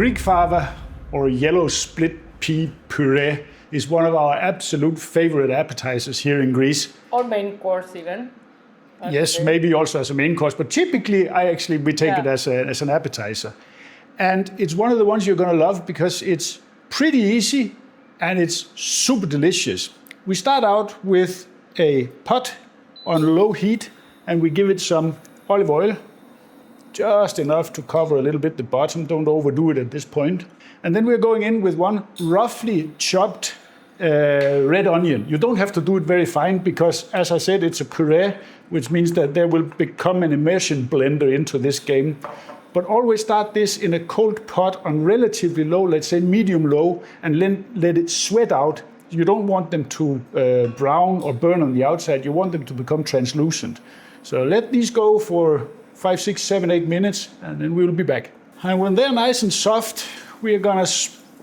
Greek fava, or yellow split pea puree, is one of our absolute favorite appetizers here in Greece. Or main course even. Yes, maybe also as a main course, but typically we take it as an appetizer. And it's one of the ones you're going to love because it's pretty easy and it's super delicious. We start out with a pot on low heat and we give it some olive oil, just enough to cover a little bit the bottom. Don't overdo it at this point. And then we're going in with one roughly chopped red onion. You don't have to do it very fine because, as I said, it's a puree, which means that there will become an immersion blender into this game. But always start this in a cold pot on relatively low, let's say medium low, and then let it sweat out. You don't want them to brown or burn on the outside. You want them to become translucent. So let these go for 5, 6, 7, 8 minutes, and then we will be back. And when they're nice and soft, we are gonna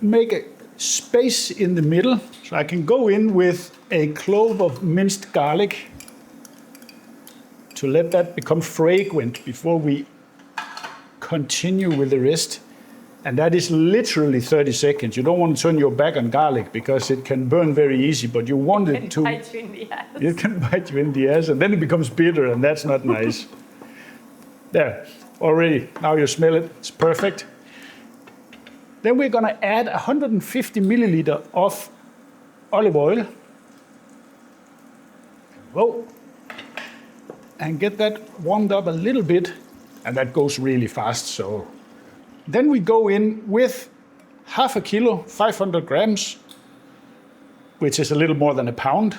make a space in the middle. So I can go in with a clove of minced garlic to let that become fragrant before we continue with the rest. And that is literally 30 seconds. You don't want to turn your back on garlic because it can burn very easy, but you want it to... Bite you in the ass. It can bite you in the ass, and then it becomes bitter, and that's not nice. There, already, now you smell it, it's perfect. Then we're gonna add 150 milliliter of olive oil. Whoa. And get that warmed up a little bit, and that goes really fast, so. Then we go in with half a kilo, 500 grams, which is a little more than a pound,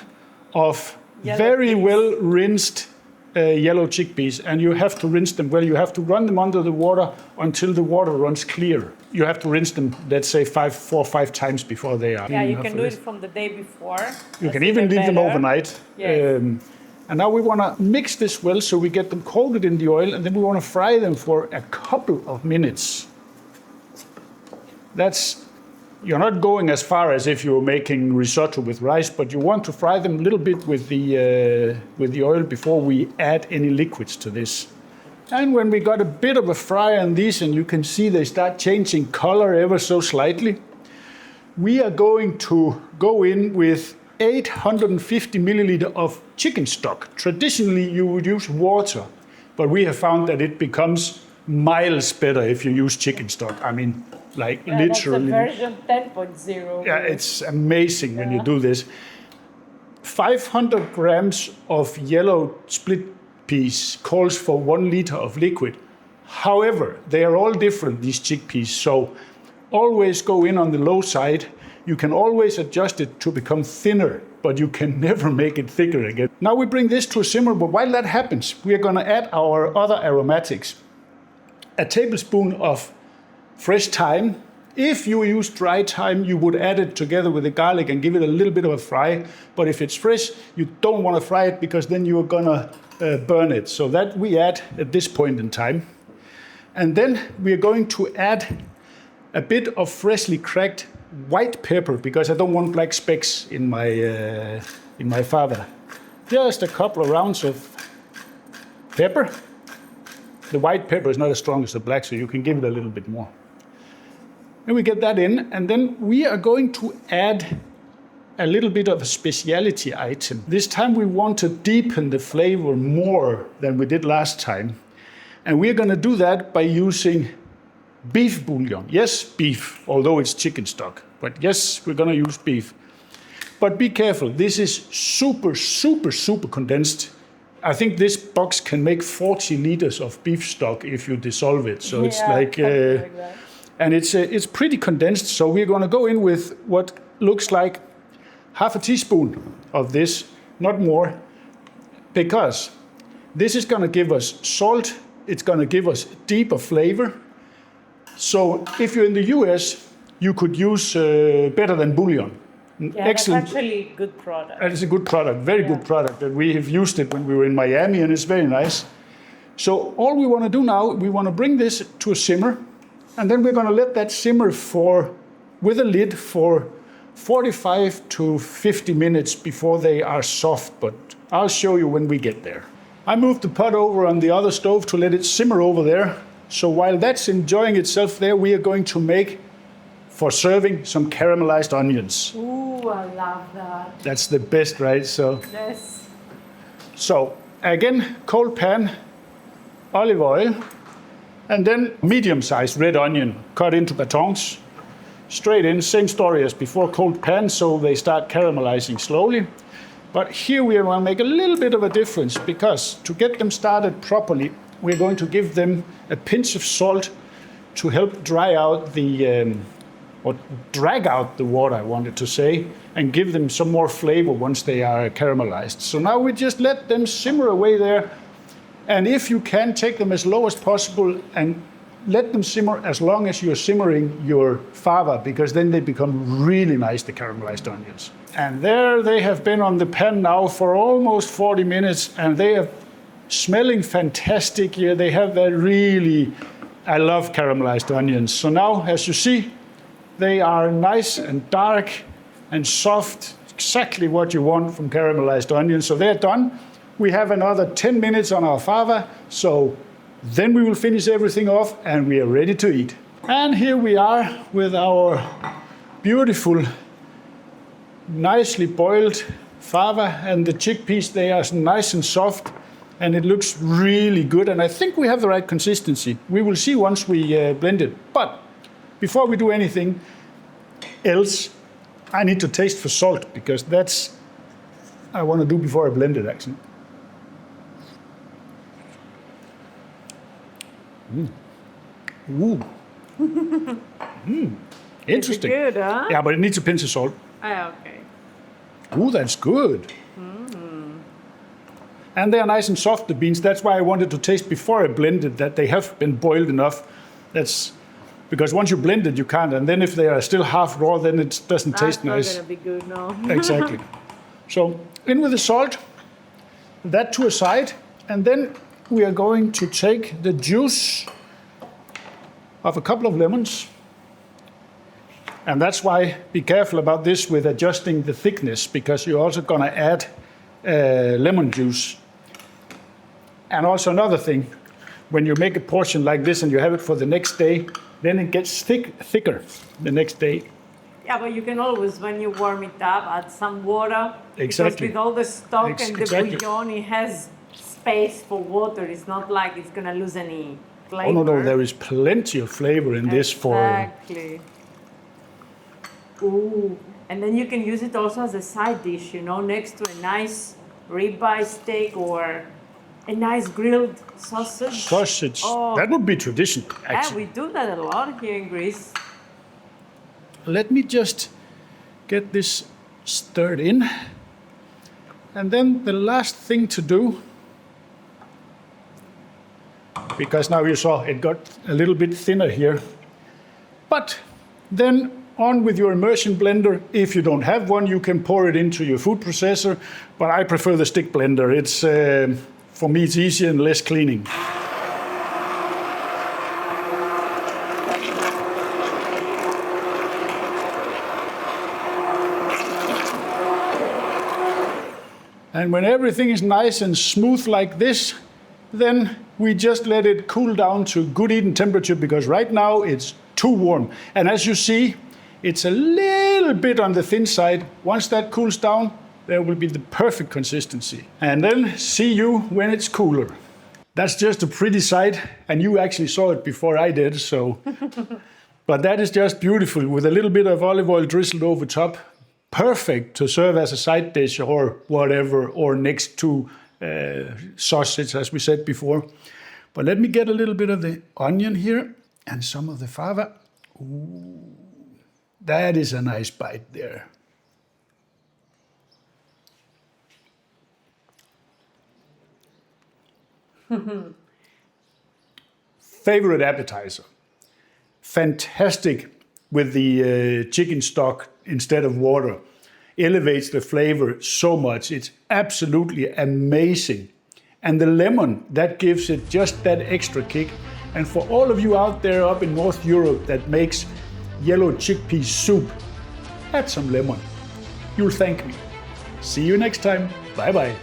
of very well rinsed yellow chickpeas, and you have to rinse them well. You have to run them under the water until the water runs clear. You have to rinse them, let's say, 4 or 5 times before they are. Yeah, you can do it from the day before. You can even leave them overnight. Yes. And now we want to mix this well so we get them coated in the oil, and then we want to fry them for a couple of minutes. You're not going as far as if you were making risotto with rice, but you want to fry them a little bit with the oil before we add any liquids to this. And when we got a bit of a fry on these, and you can see they start changing color ever so slightly, we are going to go in with 850 milliliter of chicken stock. Traditionally, you would use water, but we have found that it becomes miles better if you use chicken stock. I mean, like literally. That's a version 10.0. Yeah, it's amazing when you do this. 500 grams of yellow split peas calls for 1 liter of liquid. However, they are all different, these chickpeas, so always go in on the low side. You can always adjust it to become thinner, but you can never make it thicker again. Now we bring this to a simmer, but while that happens, we are gonna add our other aromatics. A tablespoon of fresh thyme. If you use dry thyme, you would add it together with the garlic and give it a little bit of a fry. But if it's fresh, you don't want to fry it because then you're gonna burn it. So that we add at this point in time. And then we are going to add a bit of freshly cracked white pepper because I don't want black specks in my fava. Just a couple of rounds of pepper. The white pepper is not as strong as the black, so you can give it a little bit more. And we get that in, and then we are going to add a little bit of a specialty item. This time we want to deepen the flavor more than we did last time. And we're going to do that by using beef bouillon. Yes, beef, although it's chicken stock. But yes, we're going to use beef. But be careful, this is super, super, super condensed. I think this box can make 40 liters of beef stock if you dissolve it. So it's like and it's pretty condensed. So we're going to go in with what looks like half a teaspoon of this, not more, because this is going to give us salt. It's going to give us deeper flavor. So if you're in the US, you could use better than bouillon. Yeah, excellent. That's actually a good product. It's a good product, very good product. And we have used it when we were in Miami, and it's very nice. So all we want to do now, we want to bring this to a simmer, and then we're going to let that simmer with a lid for 45 to 50 minutes before they are soft, but I'll show you when we get there. I moved the pot over on the other stove to let it simmer over there. So while that's enjoying itself there, we are going to make, for serving, some caramelized onions. Ooh, I love that. That's the best, right? Yes. So again, cold pan, olive oil, and then medium-sized red onion cut into batons. Straight in, same story as before, cold pan, so they start caramelizing slowly. But here we will make a little bit of a difference, because to get them started properly, we're going to give them a pinch of salt to help dry out or drag out the water, I wanted to say, and give them some more flavor once they are caramelized. So now we just let them simmer away there. And if you can, take them as low as possible and let them simmer as long as you're simmering your fava, because then they become really nice, the caramelized onions. And there they have been on the pan now for almost 40 minutes, and they are smelling fantastic here. They have that really, I love caramelized onions. So now, as you see, they are nice and dark and soft, exactly what you want from caramelized onions. So they're done. We have another 10 minutes on our fava, so then we will finish everything off and we are ready to eat. And here we are with our beautiful, nicely boiled fava, and the chickpeas, they are nice and soft, and it looks really good. And I think we have the right consistency. We will see once we blend it. But before we do anything else, I need to taste for salt, because that's I want to do before I blend it, actually. Ooh. Interesting. Good, huh? Yeah, but it needs a pinch of salt. Ah, okay. Ooh, that's good. And they are nice and soft, the beans. That's why I wanted to taste before I blended that they have been boiled enough. That's because once you blend it, you can't. And then if they are still half raw, then it doesn't taste nice. That's not gonna be good, no. Exactly. So in with the salt, that to a side, and then we are going to take the juice of a couple of lemons. And that's why be careful about this with adjusting the thickness, because you're also going to add lemon juice. And also another thing, when you make a portion like this and you have it for the next day, then it gets thicker the next day. Yeah, but you can always, when you warm it up, add some water. Exactly. Because with all the stock and the Exactly. bouillon, it has space for water. It's not like it's going to lose any flavor. Oh, no, there is plenty of flavor in this for... Exactly. Ooh, and then you can use it also as a side dish, you know, next to a nice ribeye steak or a nice grilled sausage. Sausage. Oh. That would be tradition, Yeah, actually. we do that a lot here in Greece. Let me just get this stirred in. And then the last thing to do, because now you saw it got a little bit thinner here, but then on with your immersion blender. If you don't have one, you can pour it into your food processor, but I prefer the stick blender. It's for me, it's easier and less cleaning. And when everything is nice and smooth like this, then we just let it cool down to good eating temperature, because right now it's too warm. And as you see, it's a little bit on the thin side. Once that cools down, there will be the perfect consistency. And then see you when it's cooler. That's just a pretty sight, and you actually saw it before I did, so. But that is just beautiful with a little bit of olive oil drizzled over top. Perfect to serve as a side dish or whatever, or next to sausage, as we said before. But let me get a little bit of the onion here and some of the fava. Ooh, that is a nice bite there. Favorite appetizer. Fantastic with the chicken stock instead of water. Elevates the flavor so much. It's absolutely amazing. And the lemon, that gives it just that extra kick. And for all of you out there up in North Europe that makes yellow chickpea soup, add some lemon. You'll thank me. See you next time. Bye bye.